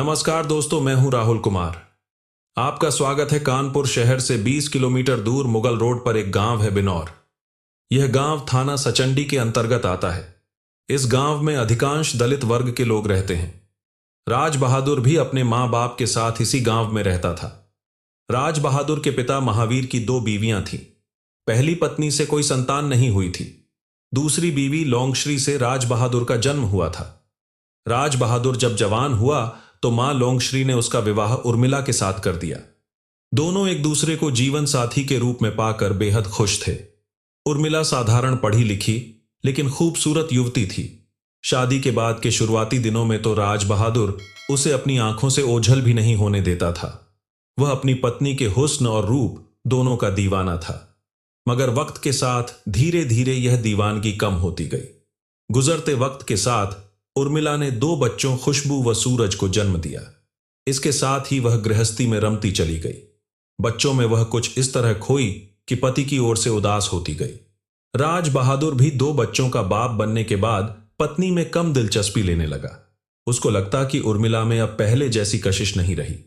नमस्कार दोस्तों, मैं हूं राहुल कुमार। आपका स्वागत है। कानपुर शहर से 20 किलोमीटर दूर मुगल रोड पर एक गांव है बिनौर। यह गांव थाना सचंडी के अंतर्गत आता है। इस गांव में अधिकांश दलित वर्ग के लोग रहते हैं। राज बहादुर भी अपने मां बाप के साथ इसी गांव में रहता था। राज बहादुर के पिता महावीर की 2 बीवियां थीं। पहली पत्नी से कोई संतान नहीं हुई थी। दूसरी बीवी लोंगश्री से राज बहादुर का जन्म हुआ था। राज बहादुर जब जवान हुआ तो मां लोंगश्री ने उसका विवाह उर्मिला के साथ कर दिया। दोनों एक दूसरे को जीवन साथी के रूप में पाकर बेहद खुश थे। उर्मिला साधारण पढ़ी लिखी लेकिन खूबसूरत युवती थी। शादी के बाद के शुरुआती दिनों में तो राज बहादुर उसे अपनी आंखों से ओझल भी नहीं होने देता था। वह अपनी पत्नी के हुस्न और रूप दोनों का दीवाना था। मगर वक्त के साथ धीरे धीरे यह दीवानगी कम होती गई। गुजरते वक्त के साथ उर्मिला ने 2 बच्चों खुशबू व सूरज को जन्म दिया। इसके साथ ही वह गृहस्थी में रमती चली गई। बच्चों में वह कुछ इस तरह खोई कि पति की ओर से उदास होती गई। राज बहादुर भी 2 बच्चों का बाप बनने के बाद पत्नी में कम दिलचस्पी लेने लगा। उसको लगता कि उर्मिला में अब पहले जैसी कशिश नहीं रही।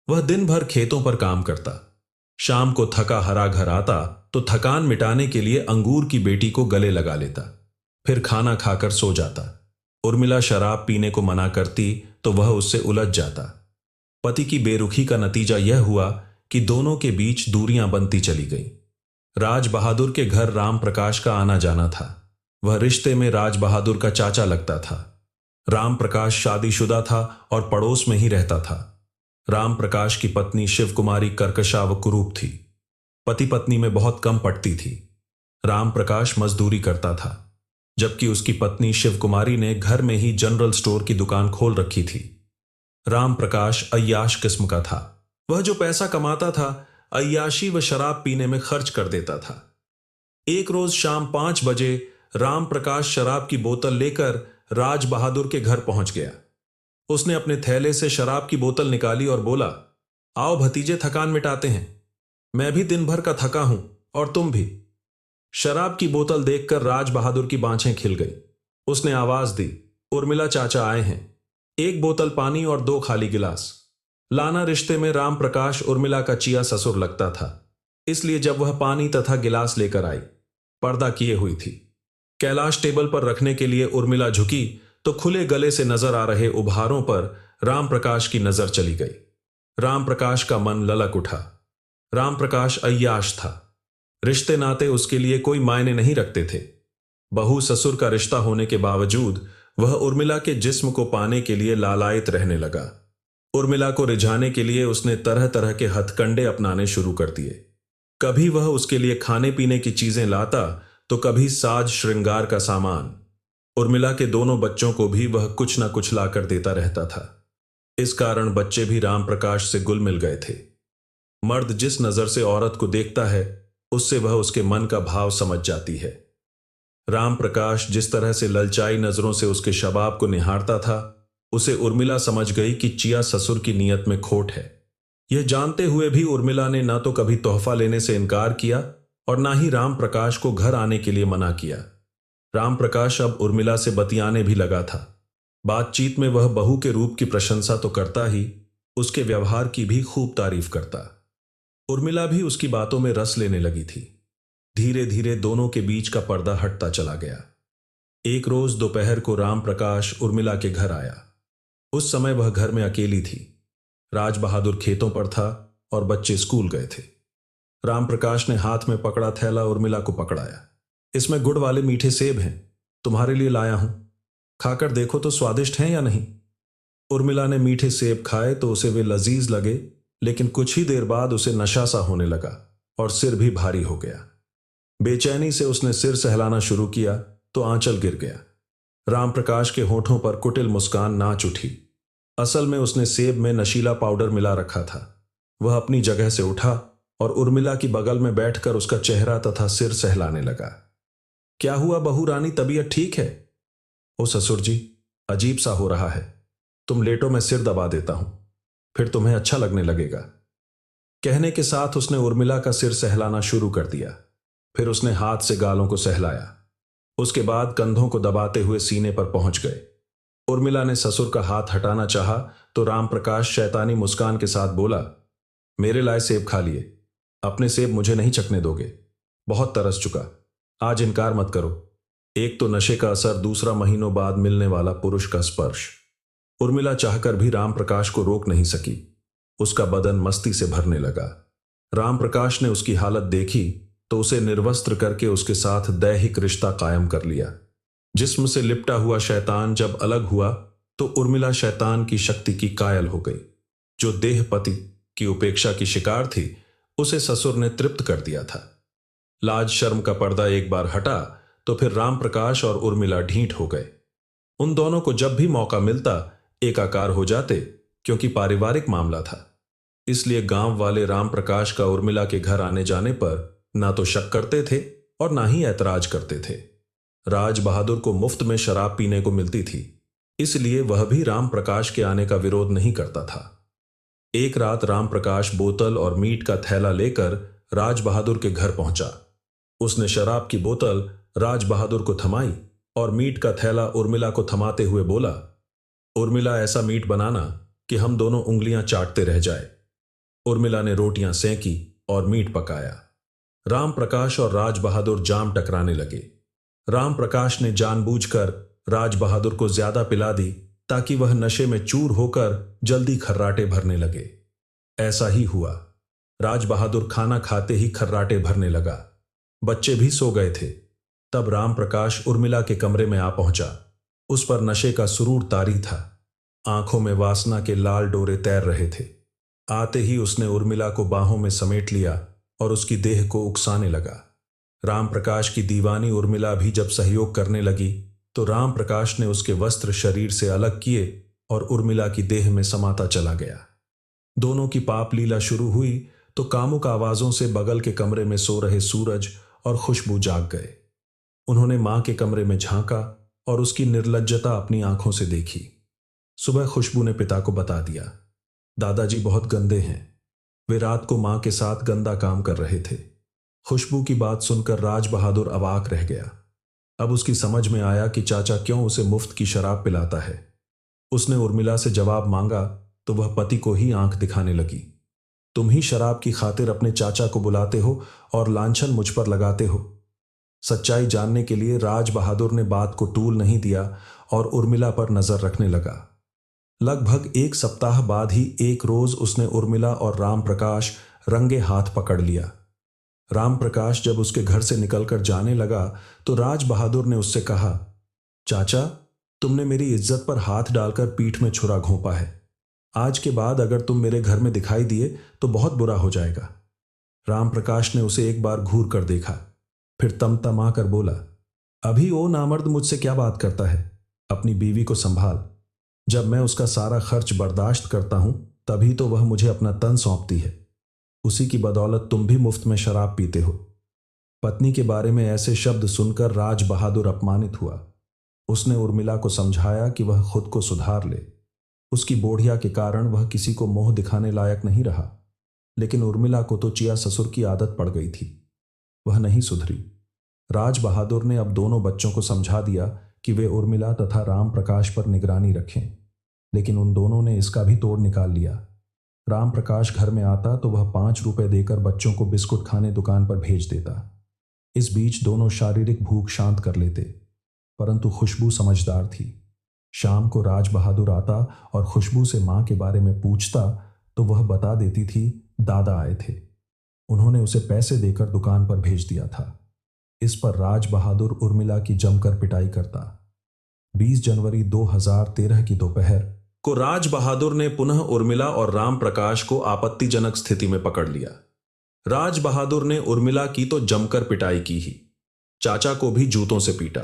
वह दिन भर खेतों पर काम करता। शाम को थका हरा घर आता तो थकान मिटाने के लिए अंगूर की बेटी को गले लगा लेता, फिर खाना खाकर सो जाता। उर्मिला शराब पीने को मना करती तो वह उससे उलझ जाता। पति की बेरुखी का नतीजा यह हुआ कि दोनों के बीच दूरियां बनती चली गई। राज बहादुर के घर राम प्रकाश का आना जाना था। वह रिश्ते में राज बहादुर का चाचा लगता था। राम प्रकाश शादीशुदा था और पड़ोस में ही रहता था। राम प्रकाश की पत्नी शिव कुमारी कर्कशा व कुरूप थी। पति पत्नी में बहुत कम पटती थी। राम प्रकाश मजदूरी करता था, जबकि उसकी पत्नी शिव कुमारी ने घर में ही जनरल स्टोर की दुकान खोल रखी थी। राम प्रकाश अय्याश किस्म का था। वह जो पैसा कमाता था अय्याशी व शराब पीने में खर्च कर देता था। एक रोज शाम 5 बजे राम प्रकाश शराब की बोतल लेकर राज बहादुर के घर पहुंच गया। उसने अपने थैले से शराब की बोतल निकाली और बोला, आओ भतीजे, थकान मिटाते हैं। मैं भी दिन भर का थका हूं और तुम भी। शराब की बोतल देखकर राज बहादुर की बाँछें खिल गई। उसने आवाज दी, उर्मिला चाचा आए हैं। 1 बोतल पानी और 2 खाली गिलास लाना। रिश्ते में राम प्रकाश उर्मिला का चिया ससुर लगता था, इसलिए जब वह पानी तथा गिलास लेकर आई, पर्दा किए हुई थी। कैलाश टेबल पर रखने के लिए उर्मिला झुकी तो खुले गले से नजर आ रहे उभारों पर राम प्रकाश की नजर चली गई। राम प्रकाश का मन ललक उठा। राम प्रकाश अय्याश था। रिश्ते नाते उसके लिए कोई मायने नहीं रखते थे। बहू ससुर का रिश्ता होने के बावजूद वह उर्मिला के जिस्म को पाने के लिए लालायित रहने लगा। उर्मिला को रिझाने के लिए उसने तरह तरह के हथकंडे अपनाने शुरू कर दिए। कभी वह उसके लिए खाने पीने की चीजें लाता तो कभी साज श्रृंगार का सामान। उर्मिला के दोनों बच्चों को भी वह कुछ न कुछ लाकर देता रहता था। इस कारण बच्चे भी राम प्रकाश से गुल मिल गए थे। मर्द जिस नजर से औरत को देखता है उससे वह उसके मन का भाव समझ जाती है। राम प्रकाश जिस तरह से ललचाई नजरों से उसके शबाब को निहारता था, उसे उर्मिला समझ गई कि चिया ससुर की नीयत में खोट है। यह जानते हुए भी उर्मिला ने न तो कभी तोहफा लेने से इनकार किया और न ही राम प्रकाश को घर आने के लिए मना किया। राम प्रकाश अब उर्मिला से बतियाने भी लगा था। बातचीत में वह बहू के रूप की प्रशंसा तो करता ही, उसके व्यवहार की भी खूब तारीफ करता। उर्मिला भी उसकी बातों में रस लेने लगी थी। धीरे धीरे दोनों के बीच का पर्दा हटता चला गया। एक रोज दोपहर को राम प्रकाश उर्मिला के घर आया। उस समय वह घर में अकेली थी। राज बहादुर खेतों पर था और बच्चे स्कूल गए थे। राम प्रकाश ने हाथ में पकड़ा थैला उर्मिला को पकड़ाया। इसमें गुड़ वाले मीठे सेब हैं, तुम्हारे लिए लाया हूं, खाकर देखो तो स्वादिष्ट हैं या नहीं। उर्मिला ने मीठे सेब खाए तो उसे वे लजीज लगे, लेकिन कुछ ही देर बाद उसे नशा सा होने लगा और सिर भी भारी हो गया। बेचैनी से उसने सिर सहलाना शुरू किया तो आंचल गिर गया। राम प्रकाश के होठों पर कुटिल मुस्कान नाच उठी। असल में उसने सेब में नशीला पाउडर मिला रखा था। वह अपनी जगह से उठा और उर्मिला की बगल में बैठकर उसका चेहरा तथा सिर सहलाने लगा। क्या हुआ बहू रानी, तबीयत ठीक है? ओ ससुर जी, अजीब सा हो रहा है। तुम लेटो, मैं सिर दबा देता हूं, फिर तुम्हें अच्छा लगने लगेगा। कहने के साथ उसने उर्मिला का सिर सहलाना शुरू कर दिया। फिर उसने हाथ से गालों को सहलाया। उसके बाद कंधों को दबाते हुए सीने पर पहुंच गए। उर्मिला ने ससुर का हाथ हटाना चाहा तो रामप्रकाश शैतानी मुस्कान के साथ बोला, मेरे लाए सेब खा लिए, अपने सेब मुझे नहीं चखने दोगे? बहुत तरस चुका, आज इनकार मत करो। एक तो नशे का असर, दूसरा महीनों बाद मिलने वाला पुरुष का स्पर्श। उर्मिला चाहकर भी रामप्रकाश को रोक नहीं सकी। उसका बदन मस्ती से भरने लगा। रामप्रकाश ने उसकी हालत देखी तो उसे निर्वस्त्र करके उसके साथ दैहिक रिश्ता कायम कर लिया। जिस्म से लिपटा हुआ शैतान जब अलग हुआ तो उर्मिला शैतान की शक्ति की कायल हो गई। जो देहपति की उपेक्षा की शिकार थी, उसे ससुर ने तृप्त कर दिया था। लाज शर्म का पर्दा एक बार हटा तो फिर रामप्रकाश और उर्मिला ढीठ हो गए। उन दोनों को जब भी मौका मिलता एकाकार हो जाते, क्योंकि पारिवारिक मामला था। इसलिए गांव वाले रामप्रकाश का उर्मिला के घर आने जाने पर ना तो शक करते थे और ना ही ऐतराज करते थे। राज बहादुर को मुफ्त में शराब पीने को मिलती थी, इसलिए वह भी रामप्रकाश के आने का विरोध नहीं करता था। एक रात रामप्रकाश बोतल और मीट का थैला लेकर राज बहादुर के घर पहुंचा। उसने शराब की बोतल राज बहादुर को थमाई और मीट का थैला उर्मिला को थमाते हुए बोला, उर्मिला, ऐसा मीट बनाना कि हम दोनों उंगलियां चाटते रह जाए। उर्मिला ने रोटियां सेंकी और मीट पकाया। रामप्रकाश और राज बहादुर जाम टकराने लगे। रामप्रकाश ने जानबूझकर राज बहादुर को ज्यादा पिला दी ताकि वह नशे में चूर होकर जल्दी खर्राटे भरने लगे। ऐसा ही हुआ। राज बहादुर खाना खाते ही खर्राटे भरने लगा। बच्चे भी सो गए थे। तब रामप्रकाश उर्मिला के कमरे में आ पहुंचा। उस पर नशे का सुरूर तारी था। आंखों में वासना के लाल डोरे तैर रहे थे। आते ही उसने उर्मिला को बाहों में समेट लिया और उसकी देह को उकसाने लगा। रामप्रकाश की दीवानी उर्मिला भी जब सहयोग करने लगी तो रामप्रकाश ने उसके वस्त्र शरीर से अलग किए और उर्मिला की देह में समाता चला गया। दोनों की पाप लीला शुरू हुई तो कामुक आवाजों से बगल के कमरे में सो रहे सूरज और खुशबू जाग गए। उन्होंने मां के कमरे में झांका और उसकी निर्लज्जता अपनी आंखों से देखी। सुबह खुशबू ने पिता को बता दिया, दादाजी बहुत गंदे हैं। वे रात को मां के साथ गंदा काम कर रहे थे। खुशबू की बात सुनकर राज बहादुर अवाक रह गया। अब उसकी समझ में आया कि चाचा क्यों उसे मुफ्त की शराब पिलाता है। उसने उर्मिला से जवाब मांगा तो वह पति को ही आंख दिखाने लगी। तुम ही शराब की खातिर अपने चाचा को बुलाते हो और लांछन मुझ पर लगाते हो। सच्चाई जानने के लिए राज बहादुर ने बात को टूल नहीं दिया और उर्मिला पर नजर रखने लगा। लगभग एक सप्ताह बाद ही एक रोज उसने उर्मिला और रामप्रकाश रंगे हाथ पकड़ लिया। रामप्रकाश जब उसके घर से निकलकर जाने लगा तो राज बहादुर ने उससे कहा, चाचा, तुमने मेरी इज्जत पर हाथ डालकर पीठ में छुरा घोंपा है। आज के बाद अगर तुम मेरे घर में दिखाई दिए तो बहुत बुरा हो जाएगा। रामप्रकाश ने उसे एक बार घूर कर देखा, फिर तमतमा कर बोला, अभी वो नामर्द मुझसे क्या बात करता है? अपनी बीवी को संभाल। जब मैं उसका सारा खर्च बर्दाश्त करता हूं तभी तो वह मुझे अपना तन सौंपती है। उसी की बदौलत तुम भी मुफ्त में शराब पीते हो। पत्नी के बारे में ऐसे शब्द सुनकर राज बहादुर अपमानित हुआ। उसने उर्मिला को समझाया कि वह खुद को सुधार ले। उसकी बोढ़िया के कारण वह किसी को मोह दिखाने लायक नहीं रहा, लेकिन उर्मिला को तो चिया ससुर की आदत पड़ गई थी। वह नहीं सुधरी। राज बहादुर ने अब दोनों बच्चों को समझा दिया कि वे उर्मिला तथा राम प्रकाश पर निगरानी रखें, लेकिन उन दोनों ने इसका भी तोड़ निकाल लिया। राम प्रकाश घर में आता तो वह 5 रुपए देकर बच्चों को बिस्कुट खाने दुकान पर भेज देता। इस बीच दोनों शारीरिक भूख शांत कर लेते, परंतु खुशबू समझदार थी। शाम को राज बहादुर आता और खुशबू से मां के बारे में पूछता तो वह बता देती थी, दादा आए थे, उन्होंने उसे पैसे देकर दुकान पर भेज दिया था। इस पर राज बहादुर उर्मिला की जमकर पिटाई करता। 20 जनवरी 2013 की दोपहर को राज बहादुर ने पुनः उर्मिला और राम प्रकाश को आपत्तिजनक स्थिति में पकड़ लिया। राज बहादुर ने उर्मिला की तो जमकर पिटाई की ही, चाचा को भी जूतों से पीटा।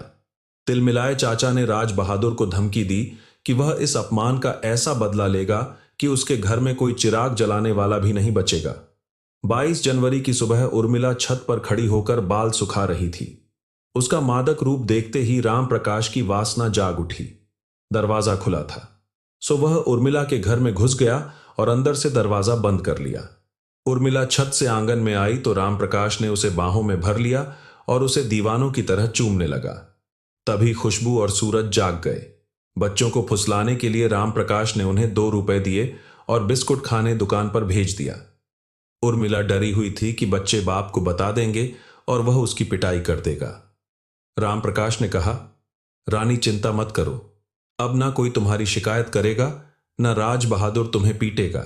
तिलमिलाए चाचा ने राज बहादुर को धमकी दी कि वह इस अपमान का ऐसा बदला लेगा कि उसके घर में कोई चिराग जलाने वाला भी नहीं बचेगा। 22 जनवरी की सुबह उर्मिला छत पर खड़ी होकर बाल सुखा रही थी। उसका मादक रूप देखते ही राम प्रकाश की वासना जाग उठी। दरवाजा खुला था, सो वह उर्मिला के घर में घुस गया और अंदर से दरवाजा बंद कर लिया। उर्मिला छत से आंगन में आई तो राम प्रकाश ने उसे बाहों में भर लिया और उसे दीवानों की तरह चूमने लगा। तभी खुशबू और सूरज जाग गए। बच्चों को फुसलाने के लिए राम प्रकाश ने उन्हें 2 रुपए दिए और बिस्कुट खाने दुकान पर भेज दिया। उर्मिला डरी हुई थी कि बच्चे बाप को बता देंगे और वह उसकी पिटाई कर देगा। राम प्रकाश ने कहा, रानी चिंता मत करो, अब ना कोई तुम्हारी शिकायत करेगा, ना राज बहादुर तुम्हें पीटेगा।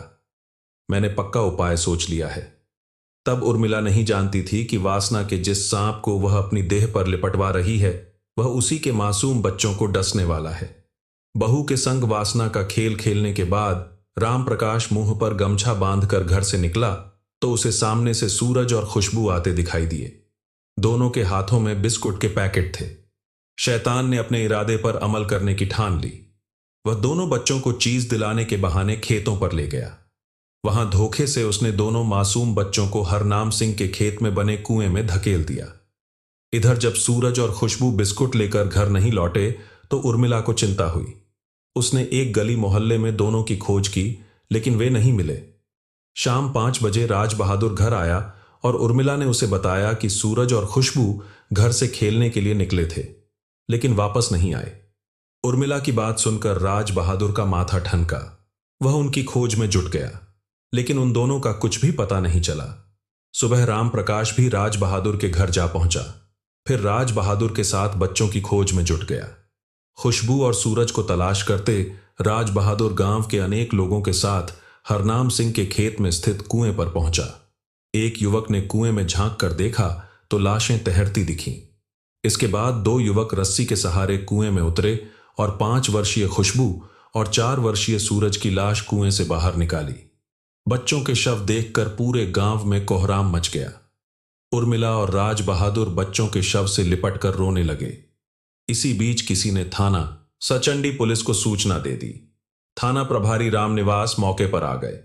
मैंने पक्का उपाय सोच लिया है। तब उर्मिला नहीं जानती थी कि वासना के जिस सांप को वह अपनी देह पर लिपटवा रही है, वह उसी के मासूम बच्चों को डसने वाला है। बहू के संग वासना का खेल खेलने के बाद राम प्रकाश मुंह पर गमछा बांधकर घर से निकला तो उसे सामने से सूरज और खुशबू आते दिखाई दिए। दोनों के हाथों में बिस्कुट के पैकेट थे। शैतान ने अपने इरादे पर अमल करने की ठान ली। वह दोनों बच्चों को चीज दिलाने के बहाने खेतों पर ले गया। वहां धोखे से उसने दोनों मासूम बच्चों को हरनाम सिंह के खेत में बने कुएं में धकेल दिया। इधर जब सूरज और खुशबू बिस्कुट लेकर घर नहीं लौटे तो उर्मिला को चिंता हुई। उसने एक गली मोहल्ले में दोनों की खोज की, लेकिन वे नहीं मिले। शाम 5 बजे राज बहादुर घर आया और उर्मिला ने उसे बताया कि सूरज और खुशबू घर से खेलने के लिए निकले थे, लेकिन वापस नहीं आए। उर्मिला की बात सुनकर राज बहादुर का माथा ठनका। वह उनकी खोज में जुट गया, लेकिन उन दोनों का कुछ भी पता नहीं चला। सुबह राम प्रकाश भी राज बहादुर के घर जा पहुंचा। फिर राज बहादुर के साथ बच्चों की खोज में जुट गया। खुशबू और सूरज को तलाश करते राज बहादुर गांव के अनेक लोगों के साथ हरनाम सिंह के खेत में स्थित कुएं पर पहुंचा। एक युवक ने कुएं में झांक कर देखा तो लाशें तैरती दिखीं। इसके बाद 2 युवक रस्सी के सहारे कुएं में उतरे और 5 वर्षीय खुशबू और 4 वर्षीय सूरज की लाश कुएं से बाहर निकाली। बच्चों के शव देखकर पूरे गांव में कोहराम मच गया। उर्मिला और राज बहादुर बच्चों के शव से लिपट कर रोने लगे। इसी बीच किसी ने थाना सचंडी पुलिस को सूचना दे दी। थाना प्रभारी रामनिवास मौके पर आ गए।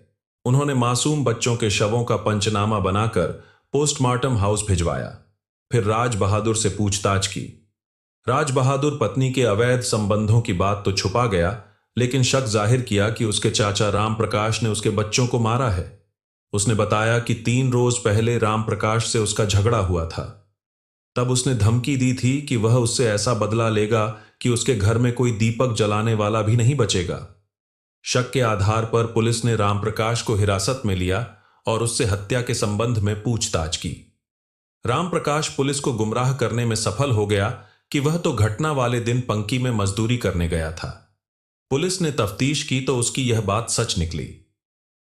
उन्होंने मासूम बच्चों के शवों का पंचनामा बनाकर पोस्टमार्टम हाउस भिजवाया। फिर राज बहादुर से पूछताछ की। राज बहादुर पत्नी के अवैध संबंधों की बात तो छुपा गया, लेकिन शक जाहिर किया कि उसके चाचा राम प्रकाश ने उसके बच्चों को मारा है। उसने बताया कि 3 रोज पहले राम प्रकाश से उसका झगड़ा हुआ था। तब उसने धमकी दी थी कि वह उससे ऐसा बदला लेगा कि उसके घर में कोई दीपक जलाने वाला भी नहीं बचेगा। शक के आधार पर पुलिस ने राम प्रकाश को हिरासत में लिया और उससे हत्या के संबंध में पूछताछ की। राम प्रकाश पुलिस को गुमराह करने में सफल हो गया कि वह तो घटना वाले दिन पंकी में मजदूरी करने गया था। पुलिस ने तफ्तीश की तो उसकी यह बात सच निकली।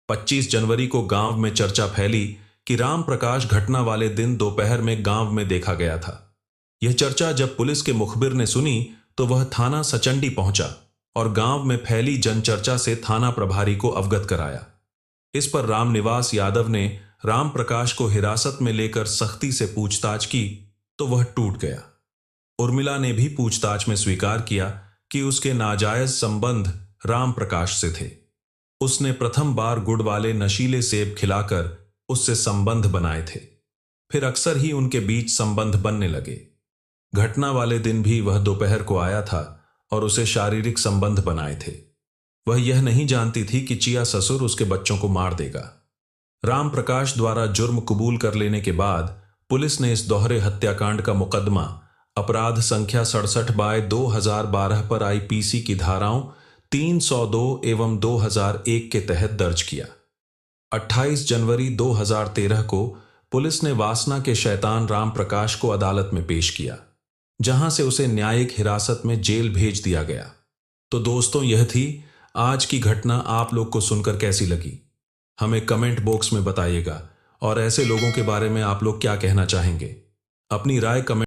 25 जनवरी को गांव में चर्चा फैली कि राम प्रकाश घटना वाले दिन दोपहर में गांव में देखा गया था। यह चर्चा जब पुलिस के मुखबिर ने सुनी तो वह थाना सचंडी पहुंचा और गांव में फैली जनचर्चा से थाना प्रभारी को अवगत कराया। इस पर रामनिवास यादव ने राम प्रकाश को हिरासत में लेकर सख्ती से पूछताछ की तो वह टूट गया। उर्मिला ने भी पूछताछ में स्वीकार किया कि उसके नाजायज संबंध राम प्रकाश से थे। उसने प्रथम बार गुड़ वाले नशीले सेब खिलाकर उससे संबंध बनाए थे। फिर अक्सर ही उनके बीच संबंध बनने लगे। घटना वाले दिन भी वह दोपहर को आया था और उसे शारीरिक संबंध बनाए थे। वह यह नहीं जानती थी कि चिया ससुर उसके बच्चों को मार देगा। राम प्रकाश द्वारा जुर्म कबूल कर लेने के बाद पुलिस ने इस दोहरे हत्याकांड का मुकदमा अपराध संख्या 67/2012 पर आईपीसी की धाराओं 302 एवं 2001 के तहत दर्ज किया। 28 जनवरी 2013 को पुलिस ने वासना के शैतान राम प्रकाश को अदालत में पेश किया, जहां से उसे न्यायिक हिरासत में जेल भेज दिया गया। तो दोस्तों, यह थी आज की घटना। आप लोग को सुनकर कैसी लगी हमें कमेंट बॉक्स में बताइएगा, और ऐसे लोगों के बारे में आप लोग क्या कहना चाहेंगे, अपनी राय कमेंट